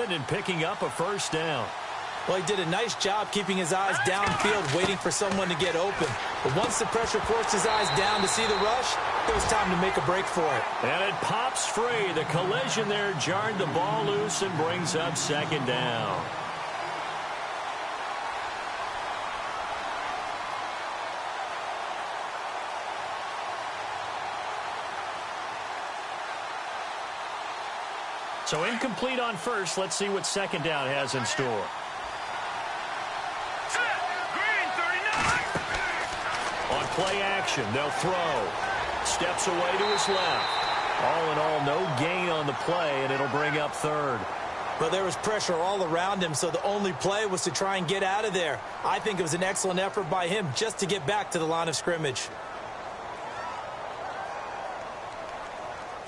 7 and picking up a first down. Well, he did a nice job keeping his eyes downfield, waiting for someone to get open. But once the pressure forced his eyes down to see the rush, it was time to make a break for it. And it pops free. The collision there jarred the ball loose and brings up second down. So incomplete on first. Let's see what second down has in store. On play action, they'll throw. Steps away to his left. All in all, no gain on the play, and it'll bring up third. But there was pressure all around him, so the only play was to try and get out of there. I think it was an excellent effort by him just to get back to the line of scrimmage.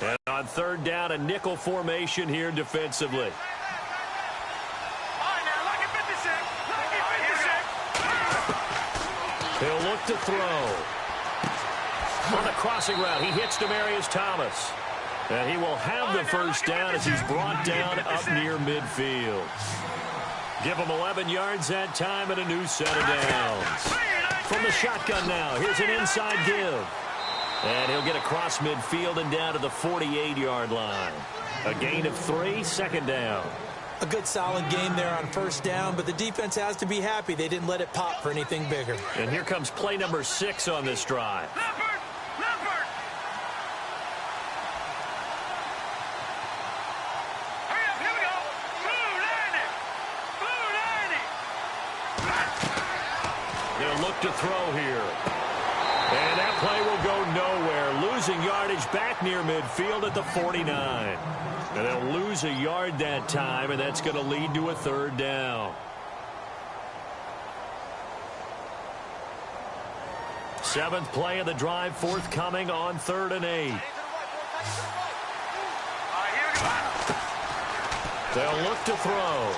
And on third down, a nickel formation here defensively. He'll look to throw. On the crossing route, he hits Demaryius Thomas. And he will have the first down as he's brought down up near midfield. Give him 11 yards that time and a new set of downs. From the shotgun now, here's an inside give. And he'll get across midfield and down to the 48-yard line. A gain of 3, second down. A good solid game there on first down, but the defense has to be happy they didn't let it pop for anything bigger. And here comes play number 6 on this drive. They'll look to throw here. And that play will go nowhere. Losing yardage back near midfield at the 49. And they'll lose a yard that time, and that's going to lead to a third down. Seventh play of the drive forthcoming on 3rd and 8. They'll look to throw.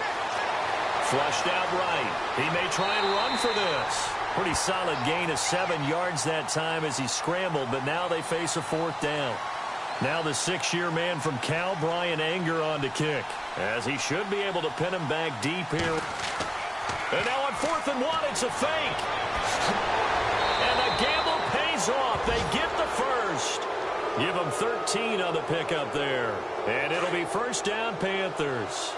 Flushed out right. He may try and run for this. Pretty solid gain of 7 yards that time as he scrambled, but now they face a 4th down. Now the 6-year man from Cal, Brian Anger, on to kick, as he should be able to pin him back deep here. And now on 4th and 1, it's a fake. And the gamble pays off. They get the first. Give them 13 on the pickup there. And it'll be first down, Panthers.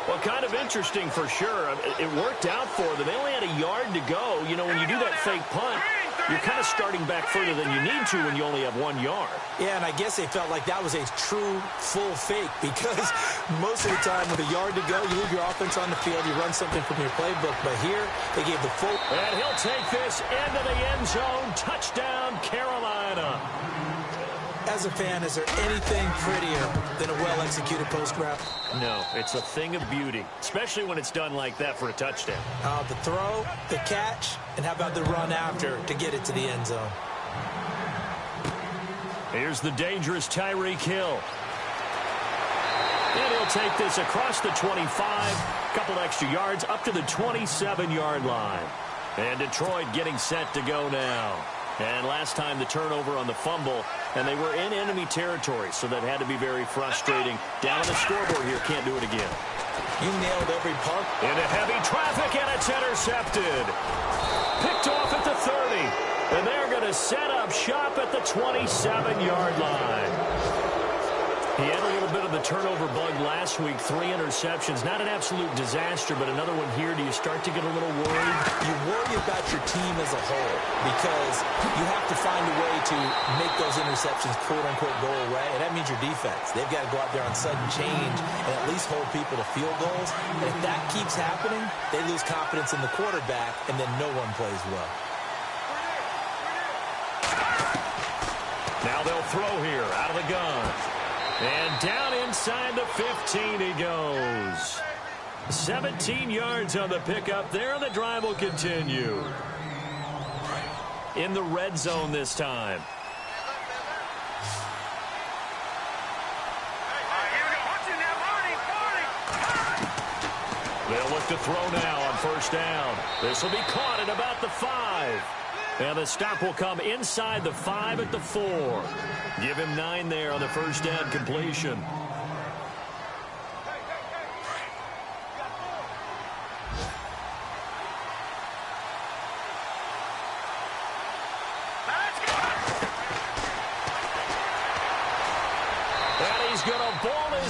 Well, kind of interesting for sure. It worked out for them. They only had a yard to go. You know, when you do that fake punt, you're kind of starting back further than you need to when you only have 1 yard. Yeah, and I guess they felt like that was a true full fake because most of the time with a yard to go, you leave your offense on the field, you run something from your playbook. But here, they gave the full. And he'll take this into the end zone. Touchdown, Carolina. As a fan, is there anything prettier than a well-executed post route? No, it's a thing of beauty, especially when it's done like that for a touchdown. The throw, the catch, and how about the run after to get it to the end zone? Here's the dangerous Tyreek Hill. And he'll take this across the 25, a couple extra yards up to the 27-yard line. And Detroit getting set to go now. And last time the turnover on the fumble, and they were in enemy territory, so that had to be very frustrating. Down on the scoreboard here, can't do it again. You nailed every punt. Into heavy traffic, and it's intercepted. Picked off at the 30, and they're going to set up shop at the 27-yard line. He had a little bit of the turnover bug last week, 3 interceptions. Not an absolute disaster, but another one here. Do you start to get a little worried? You worry about your team as a whole because you have to find a way to make those interceptions, quote-unquote, go away, and that means your defense. They've got to go out there on sudden change and at least hold people to field goals. And if that keeps happening, they lose confidence in the quarterback, and then no one plays well. Now they'll throw here out of the gun. And down inside the 15 he goes. 17 yards on the pickup there, and the drive will continue. In the red zone this time. They'll look to throw now on first down. This will be caught at about the 5. And the stop will come inside the 5 at the 4. Give him 9 there on the first down completion.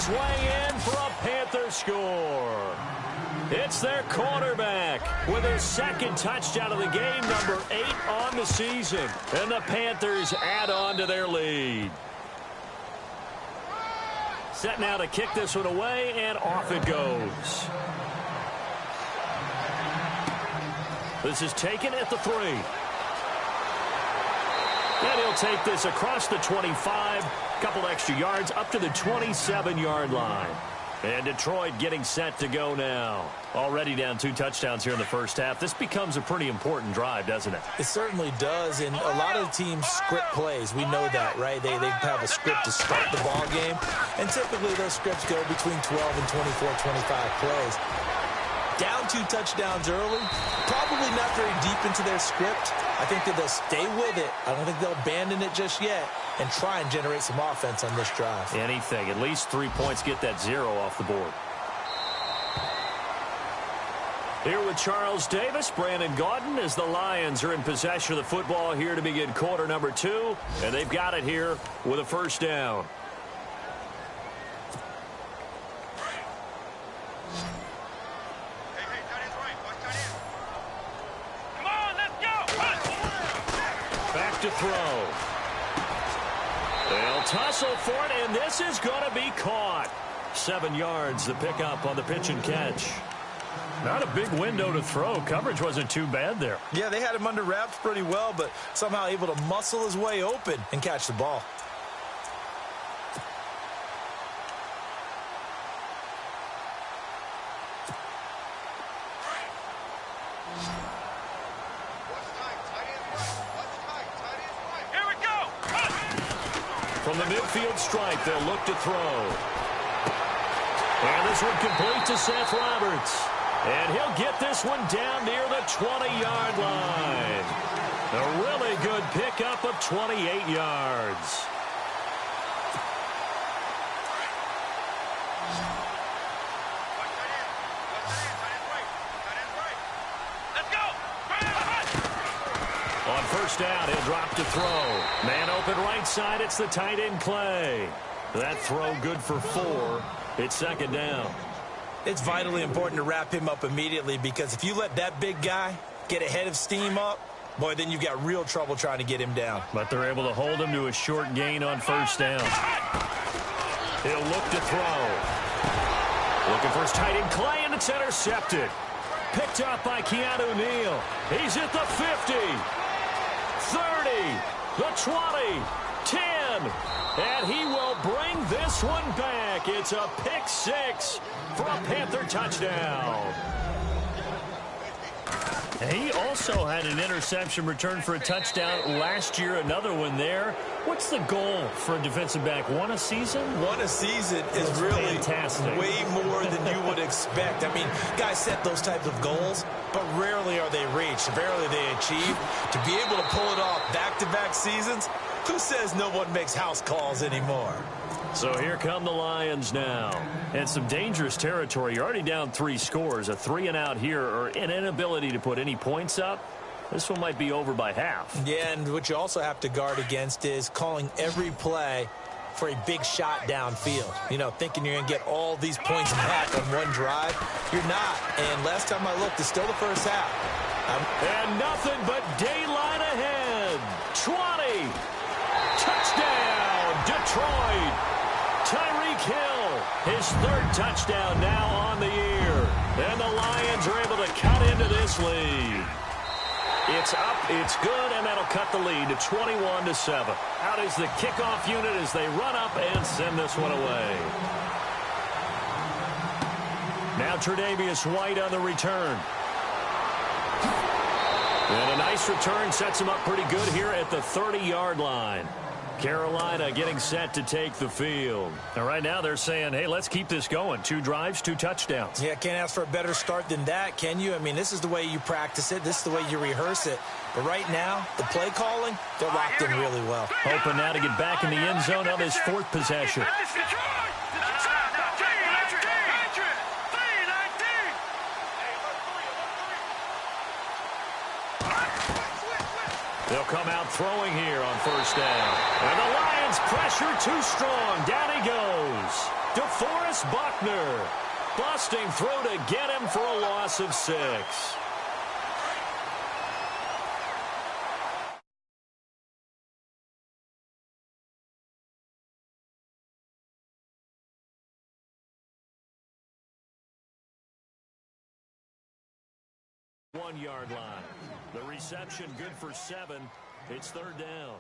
his way in for a Panther score. It's their quarterback with his second touchdown of the game, number 8 on the season. And the Panthers add on to their lead. Set now to kick this one away, and off it goes. This is taken at the 3. And he'll take this across the 25, couple extra yards up to the 27-yard line. And Detroit getting set to go now. Already down 2 touchdowns here in the first half. This becomes a pretty important drive, doesn't it? It certainly does, and a lot of teams script plays. We know that, right? They have a script to start the ball game, and typically those scripts go between 12 and 24, 25 plays. Down 2 touchdowns early, probably not very deep into their script. I think that they'll stay with it. I don't think they'll abandon it just yet and try and generate some offense on this drive. Anything. At least 3 points, get that 0 off the board. Here with Charles Davis, Brandon Gaudin, as the Lions are in possession of the football here to begin quarter number 2. And they've got it here with a first down. Back to throw. They'll tussle for it, and this is going to be caught. 7 yards, the pickup on the pitch and catch. Not a big window to throw. Coverage wasn't too bad there. Yeah, they had him under wraps pretty well, but somehow able to muscle his way open and catch the ball. From the midfield stripe, they'll look to throw. And this one complete to Seth Roberts. And he'll get this one down near the 20-yard line. A really good pickup of 28 yards. On first down, he'll drop to throw. Man open right side, it's the tight end Clay. That throw good for 4. It's second down. It's vitally important to wrap him up immediately, because if you let that big guy get ahead of steam up, boy, then you've got real trouble trying to get him down. But they're able to hold him to a short gain on first down. He'll look to throw. Looking for his tight end Clay, and it's intercepted. Picked up by Keanu Neal. He's at the 50. 30, the 20, 10, and he will bring this one back. It's a pick 6 for a Panther touchdown. He also had an interception return for a touchdown last year, another one there. What's the goal for a defensive back? 1 a season? 1 a season is really fantastic. Way more than you would expect. I mean, guys set those types of goals, but rarely are they reached. Rarely they achieve. To be able to pull it off back-to-back seasons, who says no one makes house calls anymore? So here come the Lions now. And some dangerous territory. You're already down 3 scores. A 3-and-out here, or an inability to put any points up. This one might be over by half. Yeah, and what you also have to guard against is calling every play for a big shot downfield. You know, thinking you're going to get all these points back on one drive. You're not. And last time I looked, it's still the first half. And nothing but daylight ahead. 20. Touchdown, Detroit. Tyreek Hill, his 3rd touchdown now on the year. And the Lions are able to cut into this lead. It's up, it's good, and that'll cut the lead to 21-7. Out is the kickoff unit as they run up and send this one away. Now Tre'Davious White on the return. And a nice return sets him up pretty good here at the 30-yard line. Carolina getting set to take the field. And right now they're saying, hey, let's keep this going. 2 drives, 2 touchdowns. Yeah, can't ask for a better start than that, can you? I mean, this is the way you practice it. This is the way you rehearse it. But right now, the play calling, they're locked in really well. Hoping now to get back in the end zone on his 4th possession. They'll come out throwing here on first down. And the Lions pressure too strong. Down he goes. DeForest Buckner. Busting through to get him for a loss of 6. One-yard line. The reception good for 7. It's third down.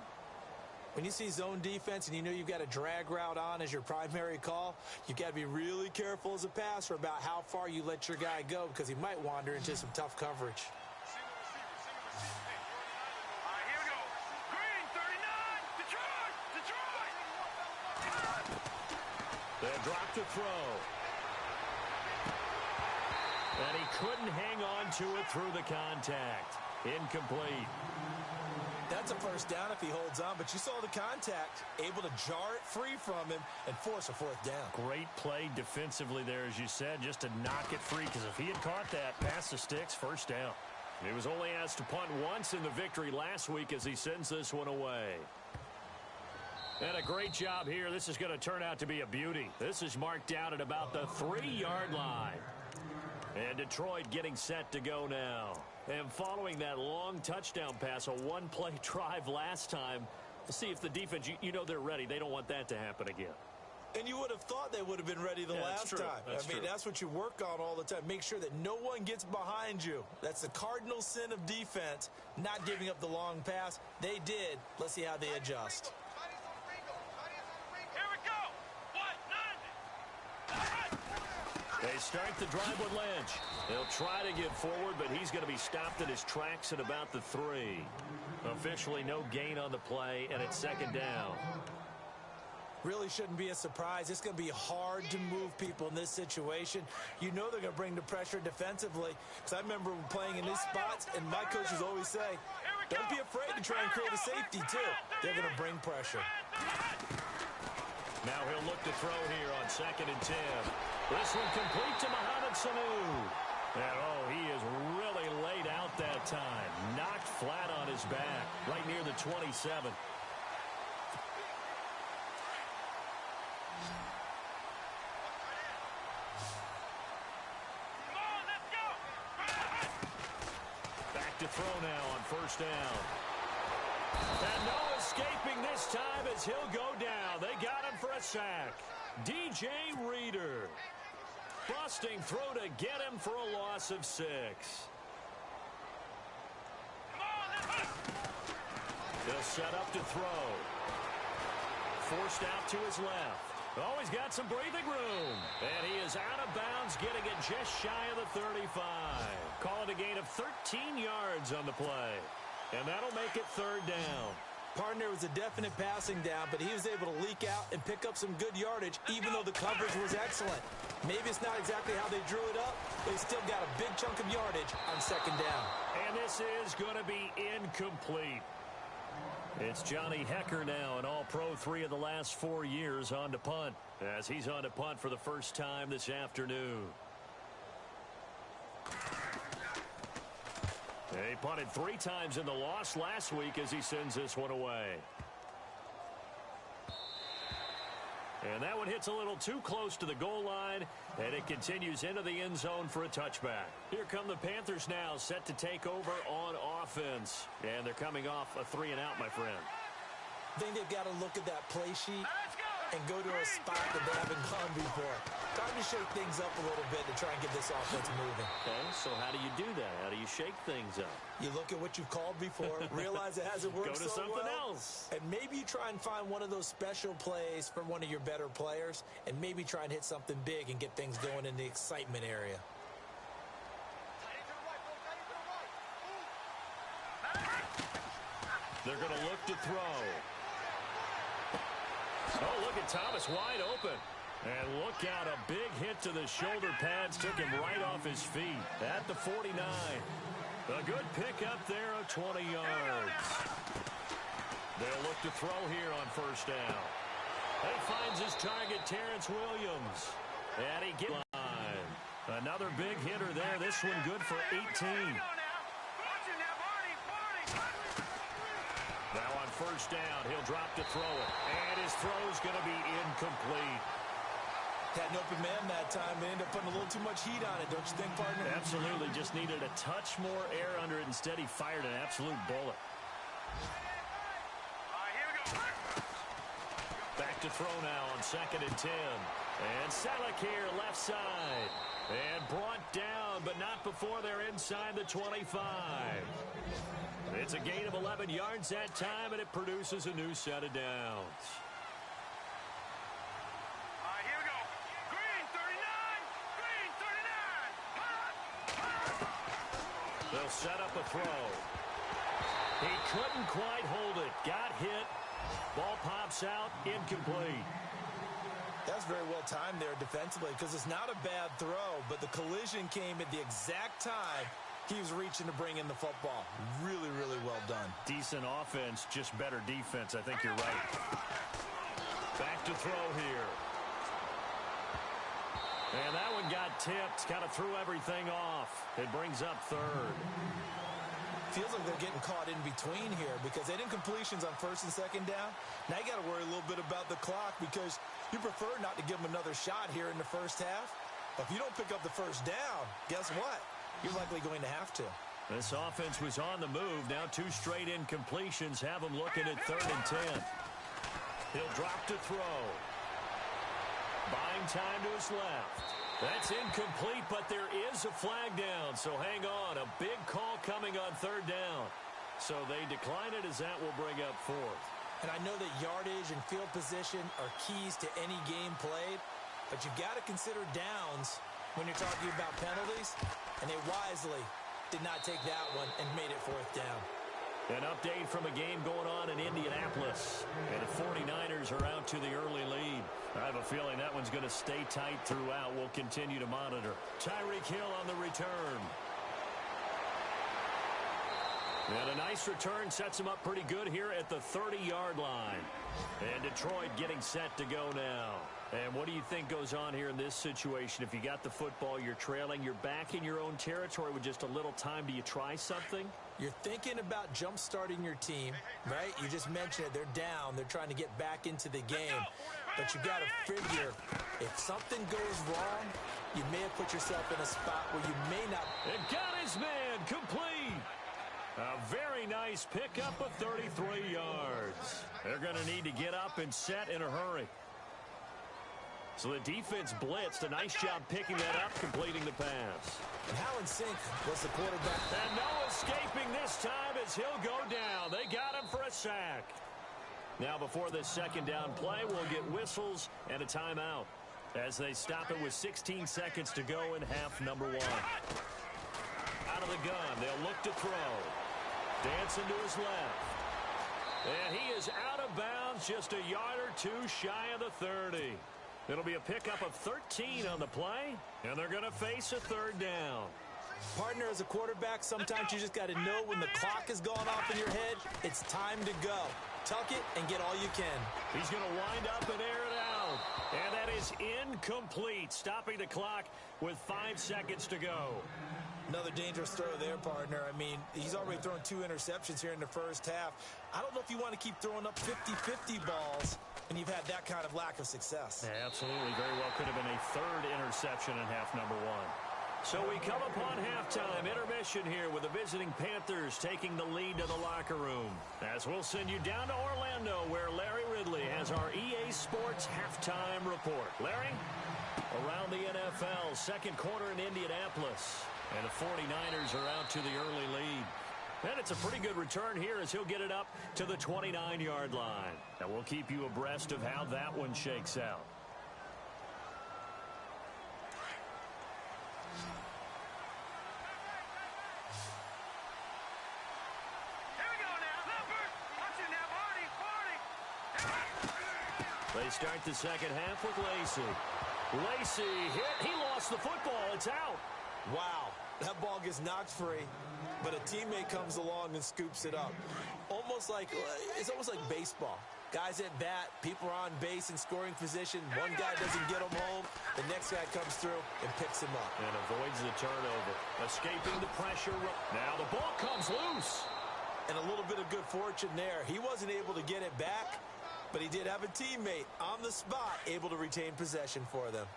When you see zone defense and you know you've got a drag route on as your primary call, you've got to be really careful as a passer about how far you let your guy go because he might wander into some tough coverage. Here we go. Green, 39. Detroit. They drop to throw. And he couldn't hang on to it through the contact. Incomplete. That's a first down if he holds on, but you saw the contact, able to jar it free from him and force a fourth down. Great play defensively there, as you said, just to knock it free, because if he had caught that, past the sticks, first down. He was only asked to punt once in the victory last week as he sends this one away. And a great job here. This is going to turn out to be a beauty. This is marked out at about the 3-yard line. And Detroit getting set to go now. And following that long touchdown pass, a one-play drive last time, we'll see if the defense, you know they're ready. They don't want that to happen again. And you would have thought they would have been ready the last time. That's what you work on all the time. Make sure that no one gets behind you. That's the cardinal sin of defense, not giving up the long pass. They did. Let's see how they adjust. Here we go. They start the drive with Lynch. They'll try to get forward, but he's going to be stopped at his tracks at about the 3. Officially no gain on the play, and it's second down. Really shouldn't be a surprise. It's going to be hard to move people in this situation. You know they're going to bring the pressure defensively. Because I remember playing in these spots, and my coaches always say, don't be afraid to try and create a safety, too. They're going to bring pressure. Now he'll look to throw here on 2nd and 10. This one complete to Mohamed Sanu. And, he is really laid out that time. Knocked flat on his back, right near the 27. Back to throw now on first down. And no escaping this time as he'll go down. They got him for a sack. DJ Reader. Busting through to get him for a loss of 6. They'll set up to throw. Forced out to his left. He's got some breathing room. And he is out of bounds, getting it just shy of the 35. Call it a gain of 13 yards on the play. And that'll make it third down. Partner was a definite passing down, but he was able to leak out and pick up some good yardage, even though the coverage was excellent. Maybe it's not exactly how they drew it up, but he still got a big chunk of yardage on second down. And this is going to be incomplete. It's Johnny Hecker now, an all-pro 3 of the last 4 years on to punt, as he's on to punt for the first time this afternoon. He punted 3 times in the loss last week as he sends this one away. And that one hits a little too close to the goal line, and it continues into the end zone for a touchback. Here come the Panthers now, set to take over on offense. And they're coming off a 3-and-out, my friend. I think they've got to look at that play sheet and go to a spot that they haven't gone before. Time to shake things up a little bit to try and get this offense moving. Okay, so how do you do that? How do you shake things up? You look at what you've called before, realize it hasn't worked so well. Go to something else. And maybe you try and find one of those special plays for one of your better players, and maybe try and hit something big and get things going in the excitement area. They're going to look to throw. Oh, look at Thomas wide open. And look out, a big hit to the shoulder pads took him right off his feet at the 49. A good pickup there of 20 yards. They'll look to throw here on first down. He finds his target, Terrence Williams. And he gets line. Another big hitter there. This one good for 18. Now on first down, he'll drop to throw it. And his throw's going to be incomplete. Had an open man that time. They ended up putting a little too much heat on it, don't you think, partner? Absolutely. Just needed a touch more air under it. Instead, he fired an absolute bullet. Here we go. Back to throw now on 2nd and 10. And Selleck here, left side. And brought down, but not before they're inside the 25. It's a gain of 11 yards that time, and it produces a new set of downs. Here we go. Green, 39. Green, 39. They'll set up a throw. He couldn't quite hold it. Got hit. Ball pops out, incomplete. That's very well timed there defensively because it's not a bad throw, but the collision came at the exact time he was reaching to bring in the football. Really, really well done. Decent offense, just better defense. I think you're right. Back to throw here. And that one got tipped. Kind of threw everything off. It brings up 3rd. Feels like they're getting caught in between here because they didn't completions on 1st and 2nd down. Now you got to worry a little bit about the clock because you prefer not to give them another shot here in the first half. But if you don't pick up the first down, guess what? You're likely going to have to. This offense was on the move. Now 2 straight incompletions have them looking at 3rd and 10. He'll drop to throw. Buying time to his left. That's incomplete, but there is a flag down, so hang on. A big call coming on 3rd down. So they decline it as that will bring up 4th. And I know that yardage and field position are keys to any game played, but you've got to consider downs when you're talking about penalties, and they wisely did not take that one and made it 4th down. An update from a game going on in Indianapolis. And the 49ers are out to the early lead. I have a feeling that one's going to stay tight throughout. We'll continue to monitor. Tyreek Hill on the return. And a nice return sets him up pretty good here at the 30-yard line. And Detroit getting set to go now. And what do you think goes on here in this situation? If you got the football, you're trailing, you're back in your own territory with just a little time. Do you try something? You're thinking about jump-starting your team, right? You just mentioned it. They're down. They're trying to get back into the game. But you got to figure if something goes wrong, you may have put yourself in a spot where you may not. And got his man complete. A very nice pickup of 33 yards. They're going to need to get up and set in a hurry. So the defense blitzed. A nice job picking that up, completing the pass. And how in sync was the quarterback? And no escaping this time as he'll go down. They got him for a sack. Now before this 2nd down play, we'll get whistles and a timeout as they stop it with 16 seconds to go in half number 1. Out of the gun, they'll look to throw. Dancing to his left. And he is out of bounds, just a yard or 2 shy of the 30. It'll be a pickup of 13 on the play, and they're going to face a 3rd down. Partner, as a quarterback, sometimes you just got to know when the clock has gone off in your head, it's time to go. Tuck it and get all you can. He's going to wind up and air it out. And that is incomplete, stopping the clock with 5 seconds to go. Another dangerous throw there, partner. I mean, he's already thrown 2 interceptions here in the first half. I don't know if you want to keep throwing up 50-50 balls when you've had that kind of lack of success. Yeah, absolutely. Very well could have been a 3rd interception in half number 1. So we come upon halftime intermission here with the visiting Panthers taking the lead to the locker room. As we'll send you down to Orlando where Larry Ridley has our EA Sports halftime report. Larry? Around the NFL, 2nd quarter in Indianapolis. And the 49ers are out to the early lead. And it's a pretty good return here as he'll get it up to the 29-yard line. And we'll keep you abreast of how that one shakes out. Here we go now. Numbers. Watch it now, Marty. They start the 2nd half with Lacy. Lacy hit. He lost the football. It's out. Wow, that ball gets knocked free, but a teammate comes along and scoops it up. It's almost like baseball. Guys at bat, people are on base in scoring position. One guy doesn't get him home. The next guy comes through and picks him up. And avoids the turnover. Escaping the pressure. Now the ball comes loose. And a little bit of good fortune there. He wasn't able to get it back, but he did have a teammate on the spot able to retain possession for them.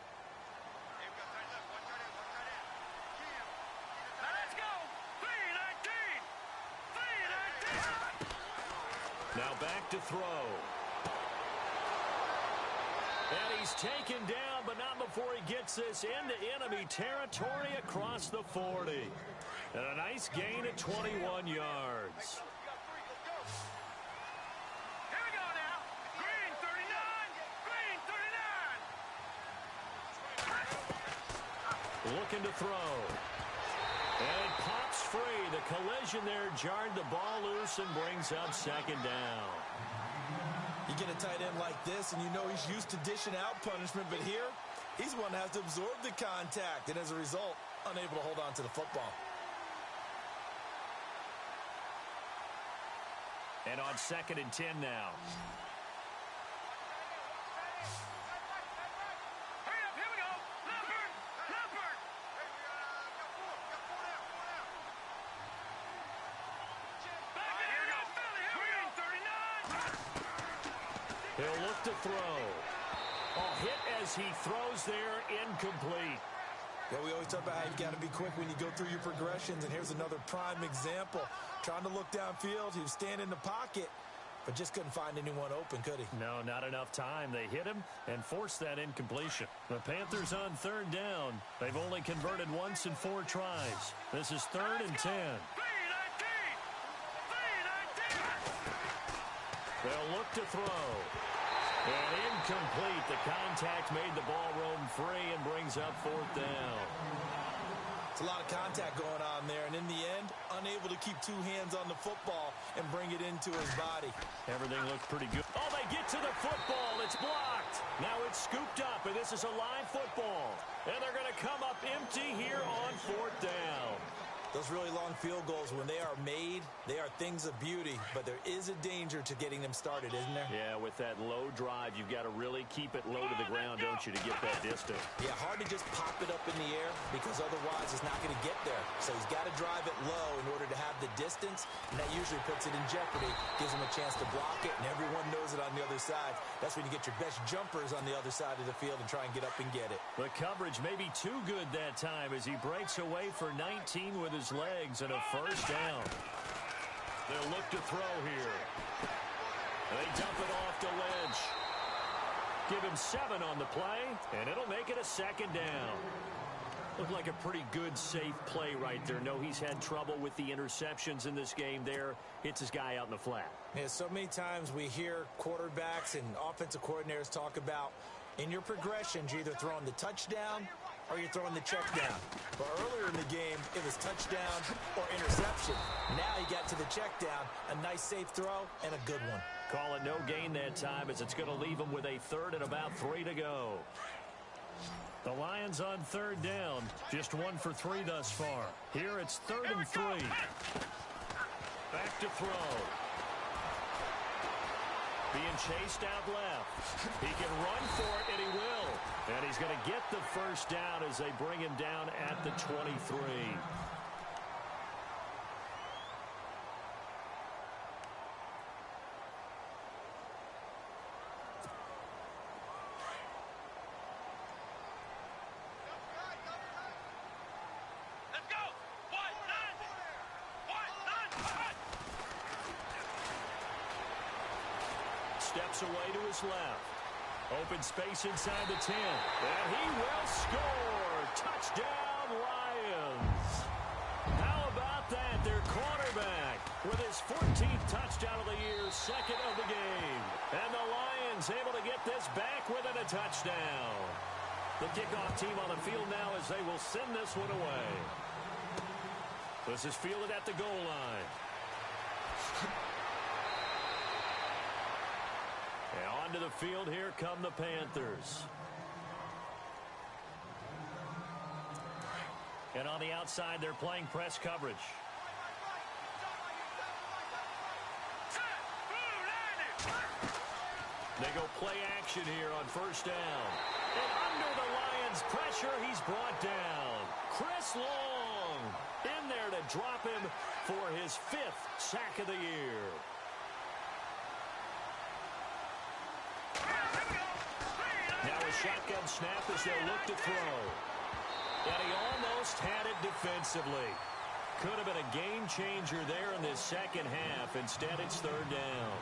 Now back to throw. And he's taken down, but not before he gets this into enemy territory across the 40. And a nice gain at 21 yards. Here we go now. Green 39. Green 39. Looking to throw. And it pops free. The collision there jarred the ball loose and brings up second down. You get a tight end like this, and you know he's used to dishing out punishment, but here, he's one that has to absorb the contact, and as a result, unable to hold on to the football. And on 2nd and 10 now. Hurry up, here we go. Leopard. Leopard. Back in, here we go. Philly, here we go. 39. He'll look to throw. Oh, hit as he throws there, incomplete. Yeah, we always talk about how you've got to be quick when you go through your progressions, and here's another prime example. Trying to look downfield, he was standing in the pocket, but just couldn't find anyone open, could he? No, not enough time. They hit him and forced that incompletion. The Panthers on 3rd down. They've only converted once in 4 tries. This is 3rd and 10. 3-19. They'll look to throw. And incomplete. The contact made the ball roam free and brings up 4th down. It's a lot of contact going on there, and in the end, unable to keep 2 hands on the football and bring it into his body. Everything looked pretty good. Oh, they get to the football. It's blocked. Now it's scooped up, and this is a live football. And they're going to come up empty here on 4th down. Those really long field goals, when they are made, they are things of beauty, but there is a danger to getting them started, isn't there? Yeah, with that low drive, you've got to really keep it low to the ground, don't you, to get that distance. Yeah, hard to just pop it up in the air because otherwise it's not going to get there. So he's got to drive it low in order to have the distance, and that usually puts it in jeopardy, gives him a chance to block it, and everyone knows it on the other side. That's when you get your best jumpers on the other side of the field and try and get up and get it. The coverage may be too good that time as he breaks away for 19 with his legs and a 1st down. They'll look to throw here. They dump it off to Lynch. Give him 7 on the play, and it'll make it a 2nd down. Looked like a pretty good, safe play right there. No, he's had trouble with the interceptions in this game there. Hits his guy out in the flat. Yeah, so many times we hear quarterbacks and offensive coordinators talk about in your progressions, you're either throwing the touchdown or you're throwing the check down. But earlier in the game, it was touchdown or interception. Now he got to the check down, a nice safe throw, and a good one. Call it no gain that time as it's going to leave him with a 3rd and about 3 to go. The Lions on 3rd down, just 1 for 3 thus far. Here it's 3rd and 3. Back to throw. Being chased out left. He can run for it, and he will. And he's going to get the 1st down as they bring him down at the 23. Let's go. White, nine. Steps away to his left. Open space inside the 10. And he will score. Touchdown, Lions. How about that? Their quarterback with his 14th touchdown of the year, 2nd of the game. And the Lions able to get this back within a touchdown. The kickoff team on the field now as they will send this one away. This is fielded at the goal line. And onto the field, here come the Panthers. And on the outside, they're playing press coverage. They go play action here on 1st down. And under the Lions' pressure, he's brought down. Chris Long in there to drop him for his 5th sack of the year. Now a shotgun snap as they look to throw. And he almost had it defensively. could have been a game changer there in this second half. Instead, it's third down.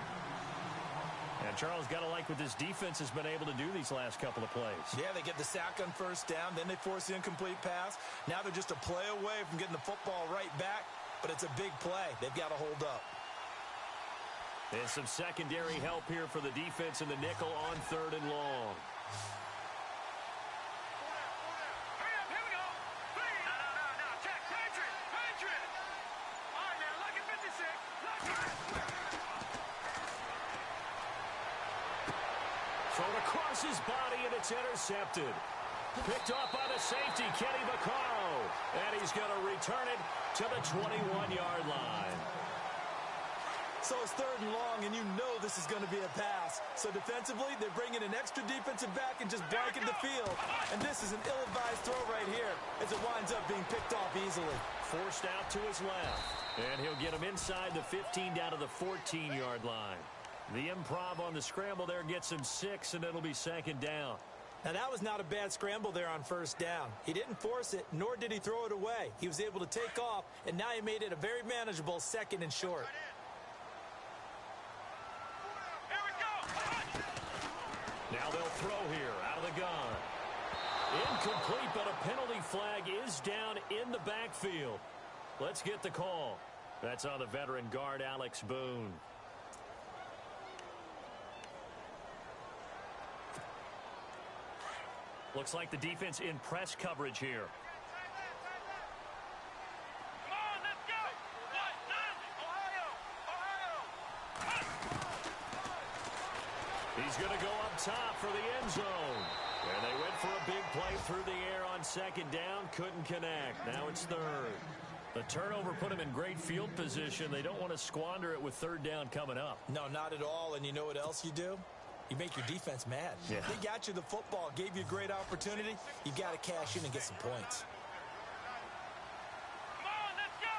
And Charles, got to like what this defense has been able to do these last couple of plays. Yeah, they get the sack on first down, then they force the incomplete pass. Now they're just a play away from getting the football right back, but it's a big play. They've got to hold up. And some secondary help here for the defense in the nickel on third and long. Here we go. Three. No. Check. Patriot. All right, now, look at 56. Thrown across his body, and it's intercepted. Picked off by the safety, Kenny Vaccaro. And he's going to return it to the 21-yard line. So it's third and long, and you know this is going to be a pass. So defensively, they're bringing an extra defensive back and just blanket the field. And this is an ill-advised throw right here as it winds up being picked off easily. Forced out to his left. And he'll get him inside the 15 down to the 14-yard line. The improv on the scramble there gets him 6, and it'll be second down. Now, that was not a bad scramble there on first down. He didn't force it, nor did he throw it away. He was able to take off, and now he made it a very manageable second and short. Here we go. Now they'll throw here out of the gun. Incomplete, but a penalty flag is down in the backfield. Let's get the call. That's on the veteran guard, Alex Boone. Looks like the defense in press coverage here. Come on, let's go. Ohio. He's going to go up top for the end zone. And they went for a big play through the air on second down. Couldn't connect. Now it's third. The turnover put him in great field position. They don't want to squander it with third down coming up. No, not at all. And you know what else you do? You make your defense mad. Yeah. They got you the football, gave you a great opportunity. You got to cash in and get some points. Come on, let's go.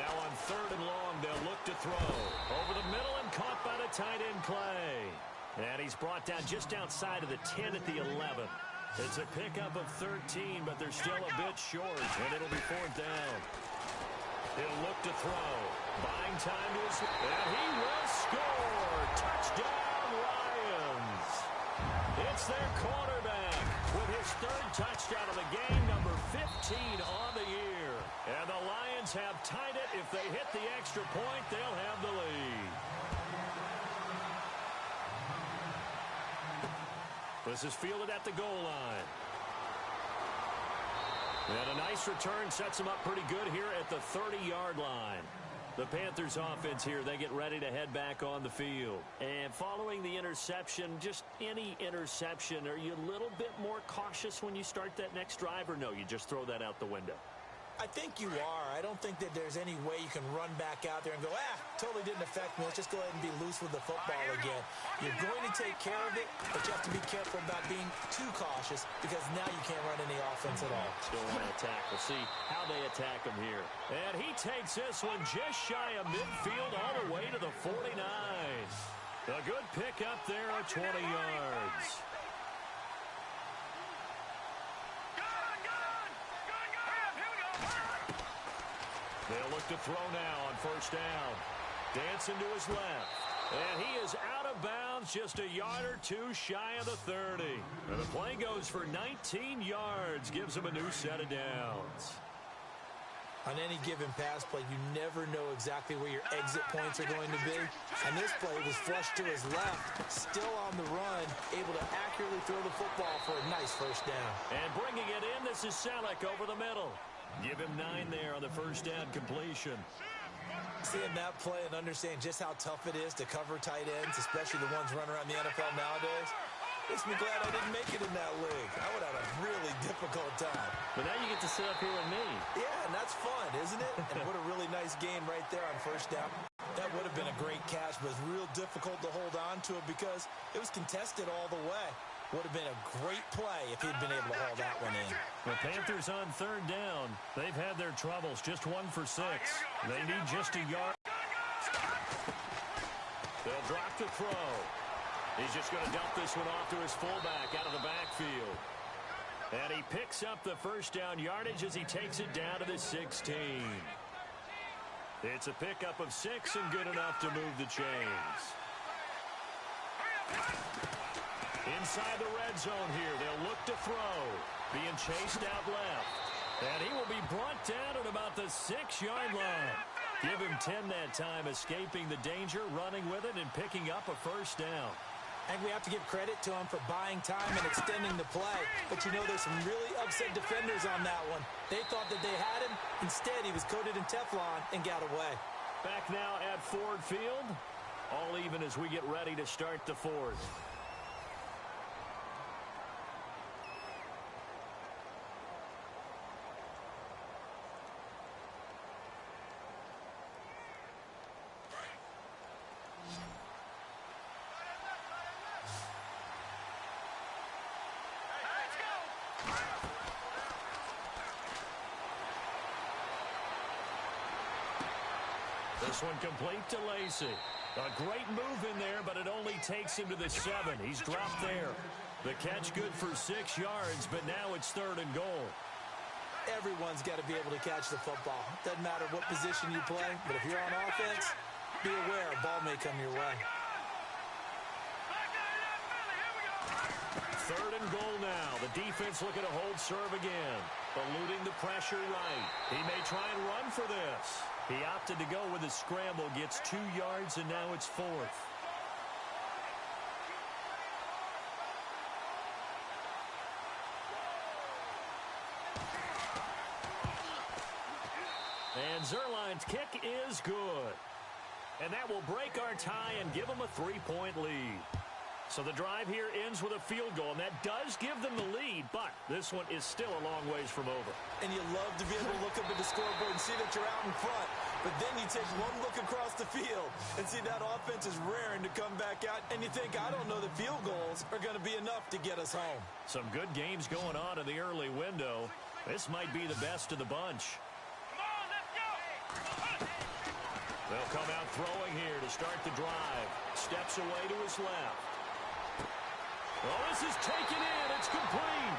Now on third and long, they'll look to throw. Over the middle and caught by the tight end Clay. And he's brought down just outside of the 10 at the 11. It's a pickup of 13, but they're still a bit short, and it'll be fourth down. He'll look to throw. Buying time to his... And he will score! Touchdown, Lions! It's their quarterback with his third touchdown of the game, number 15 on the year. And the Lions have tied it. If they hit the extra point, they'll have the lead. This is fielded at the goal line. And a nice return sets them up pretty good here at the 30-yard line. The Panthers offense here, they get ready to head back on the field. And following the interception, just any interception, are you a little bit more cautious when you start that next drive, or no, you just throw that out the window? I think you are. I don't think that there's any way you can run back out there and go, totally didn't affect me. Let's just go ahead and be loose with the football again. You're going to take care of it, but you have to be careful about being too cautious because now you can't run any offense at all. Still want to attack. We'll see how they attack him here. And he takes this one just shy of midfield all the way to the 49. A good pick up there at 20 yards. They'll look to throw now on first down. Dancing to his left. And he is out of bounds just a yard or two shy of the 30. And the play goes for 19 yards. Gives him a new set of downs. On any given pass play, you never know exactly where your exit points are going to be. And this play was flushed to his left, still on the run, able to accurately throw the football for a nice first down. And bringing it in, this is Selleck over the middle. Give him 9 there on the first down completion. Seeing that play and understand just how tough it is to cover tight ends, especially the ones running around the NFL nowadays, makes me glad I didn't make it in that league. I would have a really difficult time. But now you get to sit up here with me. Yeah, and that's fun, isn't it? And what a really nice game right there on first down. That would have been a great catch, but it was real difficult to hold on to it because it was contested all the way. Would have been a great play if he'd been able to haul that one in. The Panthers on third down. They've had their troubles. Just 1 for 6. They need just a yard. They'll drop the throw. He's just going to dump this one off to his fullback out of the backfield. And he picks up the first down yardage as he takes it down to the 16. It's a pickup of 6 and good enough to move the chains. Inside the red zone here, they'll look to throw. Being chased out left. And he will be brought down at about the 6-yard line. Give him 10 that time, escaping the danger, running with it, and picking up a first down. I think we have to give credit to him for buying time and extending the play. But, you know, there's some really upset defenders on that one. They thought that they had him. Instead, he was coated in Teflon and got away. Back now at Ford Field. All even as we get ready to start the fourth. This one complete to Lacey. A great move in there, but it only takes him to the 7. He's dropped there. The catch good for 6 yards, but now it's 3rd and goal. Everyone's got to be able to catch the football. Doesn't matter what position you play, but if you're on offense, be aware a ball may come your way. 3rd and goal now. The defense looking to hold serve again. Eluding the pressure right. He may try and run for this. He opted to go with a scramble, gets 2 yards, and now it's 4th. And Zerline's kick is good. And that will break our tie and give them a 3-point lead. So the drive here ends with a field goal, and that does give them the lead, but this one is still a long ways from over. And you love to be able to look up at the scoreboard and see that you're out in front, but then you take one look across the field and see that offense is raring to come back out, and you think, I don't know that field goals are going to be enough to get us home. Some good games going on in the early window. This might be the best of the bunch. Come on, let's go! They'll come out throwing here to start the drive. Steps away to his left. Oh, this is taken in. It's complete.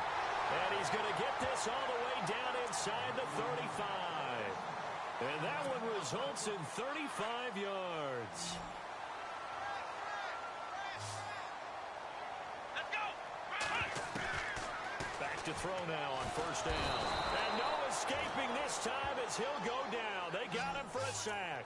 And he's going to get this all the way down inside the 35. And that one results in 35 yards. Let's go! Back to throw now on 1st down. And no escaping this time as he'll go down. They got him for a sack.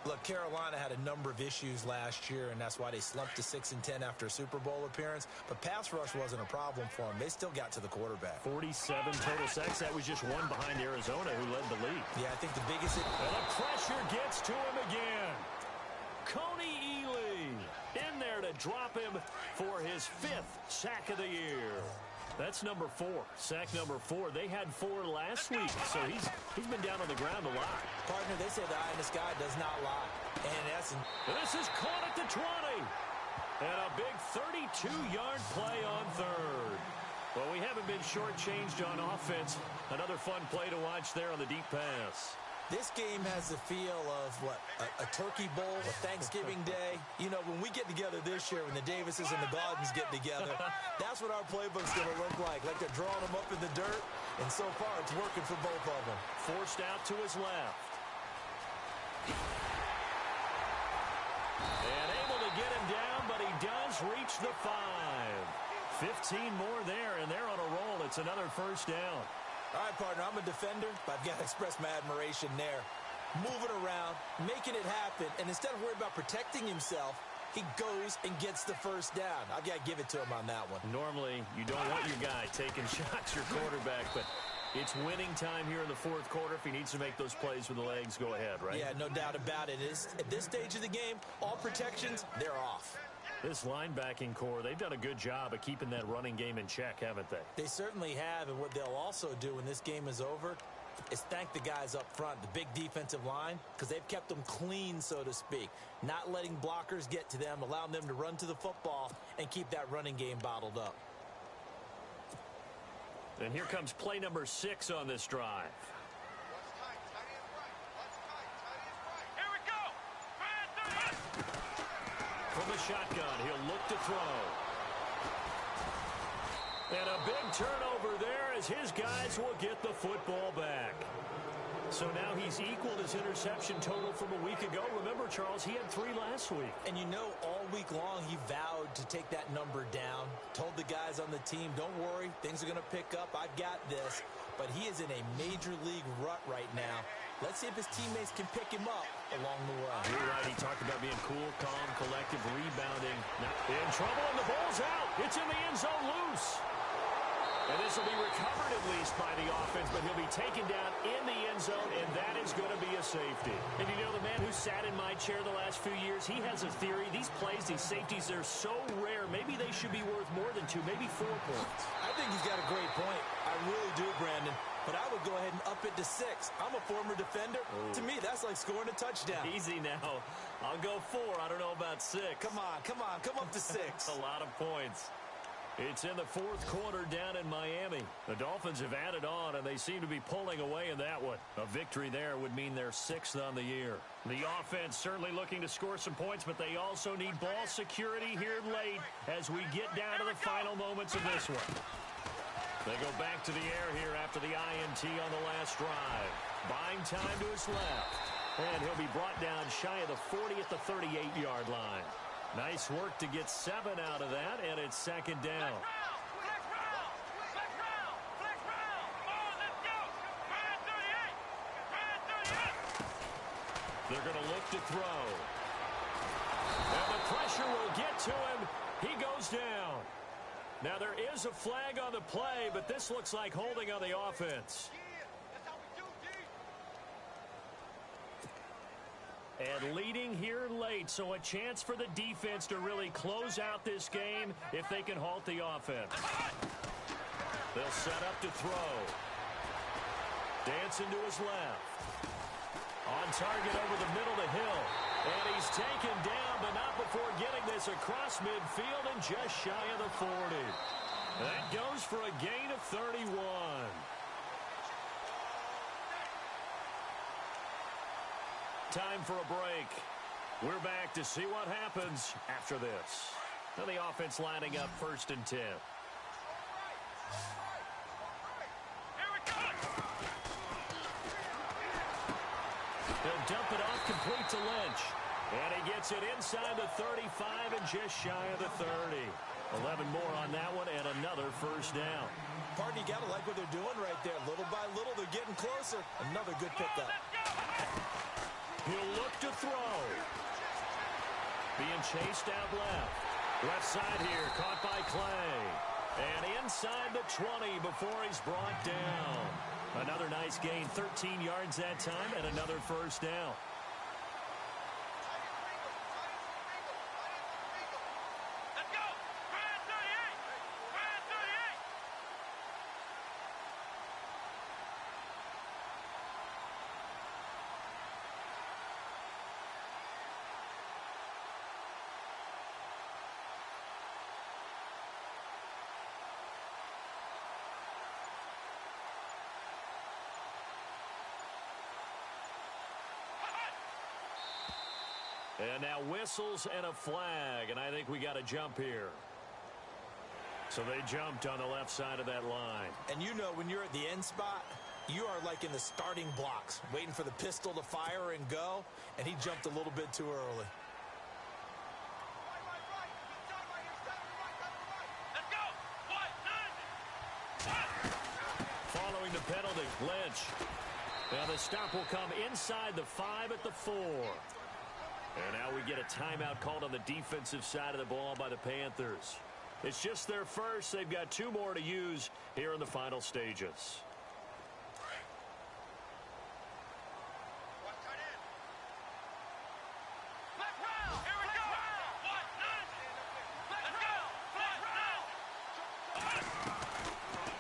Look, Carolina had a number of issues last year, and that's why they slumped to 6-10 after a Super Bowl appearance. But pass rush wasn't a problem for them. They still got to the quarterback. 47 total sacks. That was just one behind Arizona, who led the league. Yeah, I think the biggest... And the pressure gets to him again. Coney Ely in there to drop him for his 5th sack of the year. That's number 4. Sack number 4. They had 4 last week, so he's been down on the ground a lot. Partner, they say the eye in the sky does not lie. And in essence... This is caught at the 20. And a big 32-yard play on 3rd. Well, we haven't been shortchanged on offense. Another fun play to watch there on the deep pass. This game has the feel of, what, a turkey bowl, a Thanksgiving Day. You know, when we get together this year, when the Davises and the Gardens get together, that's what our playbook's going to look like they're drawing them up in the dirt. And so far, it's working for both of them. Forced out to his left. And able to get him down, but he does reach the 5. 15 more there, and they're on a roll. It's another 1st down. All right, partner, I'm a defender, but I've got to express my admiration there. Moving around, making it happen, and instead of worrying about protecting himself, he goes and gets the 1st down. I've got to give it to him on that one. Normally, you don't want your guy taking shots, your quarterback, but it's winning time here in the 4th quarter. If he needs to make those plays with the legs, go ahead, right? Yeah, no doubt about it. At this stage of the game, all protections, they're off. This linebacking core, they've done a good job of keeping that running game in check, haven't they? They certainly have, and what they'll also do when this game is over is thank the guys up front, the big defensive line, because they've kept them clean, so to speak, not letting blockers get to them, allowing them to run to the football and keep that running game bottled up. And here comes play number 6 on this drive. Here we go! From the shotgun, he'll look to throw. And a big turnover there as his guys will get the football back. So now he's equaled his interception total from a week ago. Remember, Charles, he had 3 last week. And you know, all week long he vowed to take that number down. Told the guys on the team, don't worry, things are going to pick up. I've got this. But he is in a major league rut right now. Let's see if his teammates can pick him up along the way. You're right. He talked about being cool, calm, collective, rebounding. Not in trouble, and the ball's out. It's in the end zone loose. And this will be recovered at least by the offense, but he'll be taken down in the end zone, and that is going to be a safety. And you know, the man who sat in my chair the last few years, he has a theory. These plays, these safeties, they're so rare. Maybe they should be worth more than 2, maybe 4 points. I think he's got a great point. I really do, Brandon. But I would go ahead and up it to 6. I'm a former defender. Oh. To me, that's like scoring a touchdown. Easy now. I'll go 4. I don't know about 6. Come on. Come up to 6. A lot of points. It's in the 4th quarter down in Miami. The Dolphins have added on, and they seem to be pulling away in that one. A victory there would mean they're 6th on the year. The offense certainly looking to score some points, but they also need ball security here late as we get down to the final moments of this one. They go back to the air here after the INT on the last drive. Buying time to his left. And he'll be brought down shy of the 40 at the 38-yard line. Nice work to get 7 out of that, and it's 2nd down. They're going to look to throw. And the pressure will get to him. He goes down. Now, there is a flag on the play, but this looks like holding on the offense. And leading here late, so a chance for the defense to really close out this game if they can halt the offense. They'll set up to throw. Dancing to his left. On target over the middle to Hill. And he's taken down, but not before getting this across midfield and just shy of the 40. That goes for a gain of 31. Time for a break. We're back to see what happens after this. Now the offense lining up 1st and 10. They'll dump it off complete to Lynch. And he gets it inside the 35 and just shy of the 30. 11 more on that one and another 1st down. Partner, you got to like what they're doing right there. Little by little, they're getting closer. Another good pickup. He'll look to throw. Being chased out left. Left side here, caught by Clay. And inside the 20 before he's brought down. Another nice gain, 13 yards that time, and another 1st down. Let's go! Brand 38! Brand 38! And now whistles and a flag, and I think we got a jump here. So they jumped on the left side of that line. And you know, when you're at the end spot, you are like in the starting blocks, waiting for the pistol to fire and go, and he jumped a little bit too early. Let's go! Following the penalty, Lynch. Now the stop will come inside the 5 at the 4. And now we get a timeout called on the defensive side of the ball by the Panthers. It's just their first. They've got 2 more to use here in the final stages.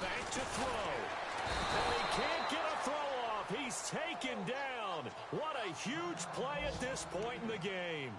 Back to throw. And he can't get a throw off. He's taken down. What a huge play at this point in the game.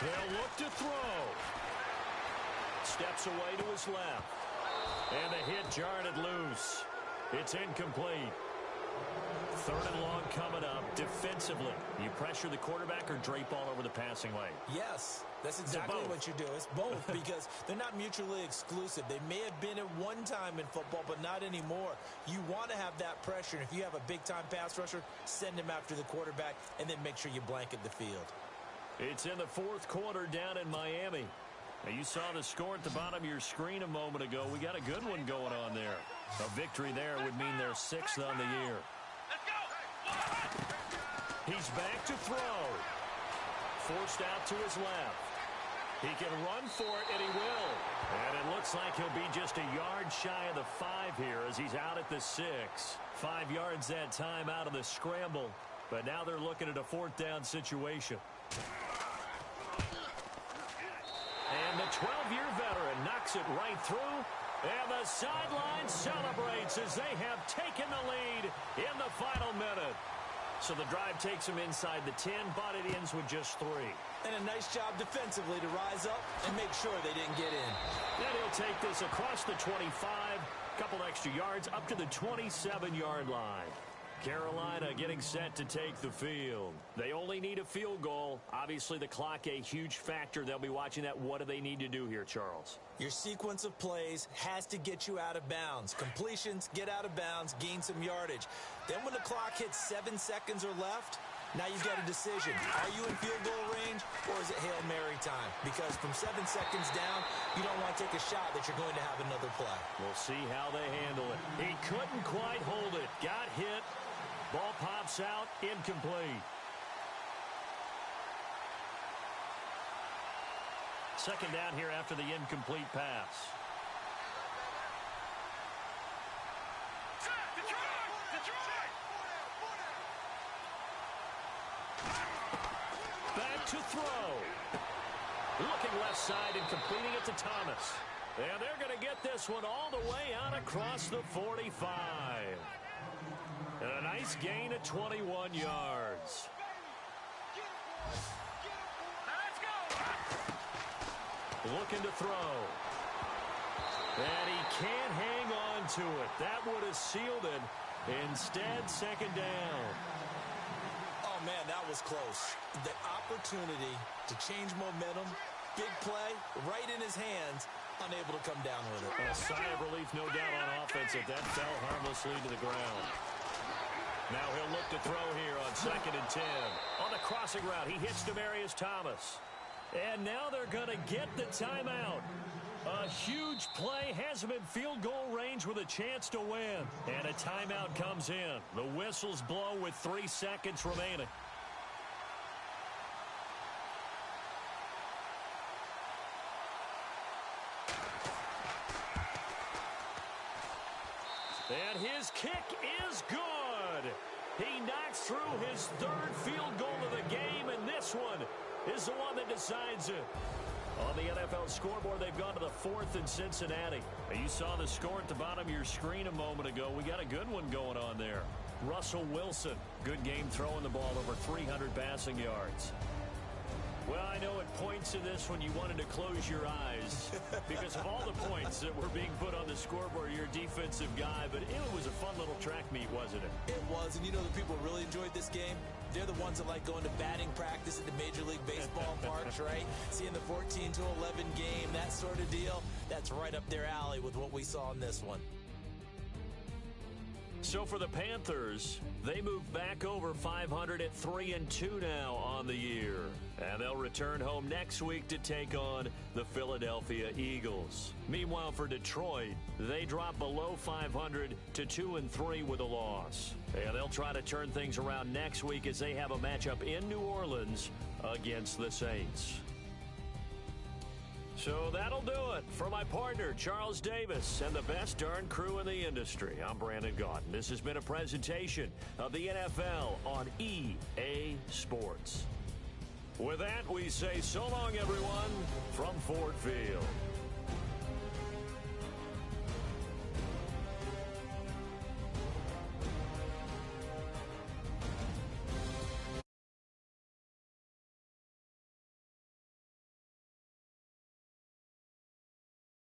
They'll look to throw. Steps away to his left. And the hit jarred it loose. It's incomplete. 3rd and long coming up. Defensively, you pressure the quarterback or drape all over the passing lane? Yes, that's exactly what you do. It's both because they're not mutually exclusive. They may have been at one time in football, but not anymore. You want to have that pressure. And if you have a big-time pass rusher, send him after the quarterback and then make sure you blanket the field. It's in the 4th quarter down in Miami. Now, you saw the score at the bottom of your screen a moment ago. We got a good one going on there. A victory there would mean they're 6th on the year. Let's go. He's back to throw. Forced out to his left. He can run for it, and he will. And it looks like he'll be just a yard shy of the 5 here as he's out at the 6. 5 yards that time out of the scramble. But now they're looking at a 4th down situation. And the 12-year veteran knocks it right through. And the sideline celebrates as they have taken the lead in the final minute. So the drive takes them inside the 10, but it ends with just 3. And a nice job defensively to rise up and make sure they didn't get in. Then he'll take this across the 25, couple extra yards up to the 27-yard line. Carolina getting set to take the field. They only need a field goal. Obviously, the clock a huge factor. They'll be watching that. What do they need to do here, Charles? Your sequence of plays has to get you out of bounds. Completions, get out of bounds, gain some yardage. Then when the clock hits 7 seconds or left, now you've got a decision. Are you in field goal range or is it Hail Mary time? Because from 7 seconds down, you don't want to take a shot that you're going to have another play. We'll see how they handle it. He couldn't quite hold it. Got hit. Ball pops out, incomplete. 2nd down here after the incomplete pass. Detroit! Back to throw. Looking left side and completing it to Thomas. And they're going to get this one all the way out across the 45. And a nice gain of 21 yards. Let's go. Looking to throw. And he can't hang on to it. That would have sealed it. Instead, 2nd down. Oh, man, that was close. The opportunity to change momentum, big play, right in his hands, unable to come down with it. And a sigh of relief, no doubt, on offense that fell harmlessly to the ground. Now he'll look to throw here on 2nd and 10. On the crossing route, he hits Demaryius Thomas. And now they're going to get the timeout. A huge play has him in field goal range with a chance to win. And a timeout comes in. The whistles blow with 3 seconds remaining. And his kick is good. He knocks through his 3rd field goal of the game, and this one is the one that decides it. On the NFL scoreboard, they've gone to the 4th in Cincinnati. You saw the score at the bottom of your screen a moment ago. We got a good one going on there. Russell Wilson, good game throwing the ball, over 300 passing yards. Well, I know at points in this one you wanted to close your eyes because of all the points that were being put on the scoreboard. You're a defensive guy, but it was a fun little track meet, wasn't it? It was, and you know the people really enjoyed this game? They're the ones that like going to batting practice at the Major League Baseball parks, right? Seeing the 14-11 game, that sort of deal. That's right up their alley with what we saw in this one. So for the Panthers, they move back over 500 at 3-2 now on the year. And they'll return home next week to take on the Philadelphia Eagles. Meanwhile, for Detroit, they drop below 500 to 2-3 with a loss. And they'll try to turn things around next week as they have a matchup in New Orleans against the Saints. So that'll do it. For my partner, Charles Davis, and the best darn crew in the industry, I'm Brandon Gaudin. This has been a presentation of the NFL on EA Sports. With that, we say so long, everyone, from Ford Field.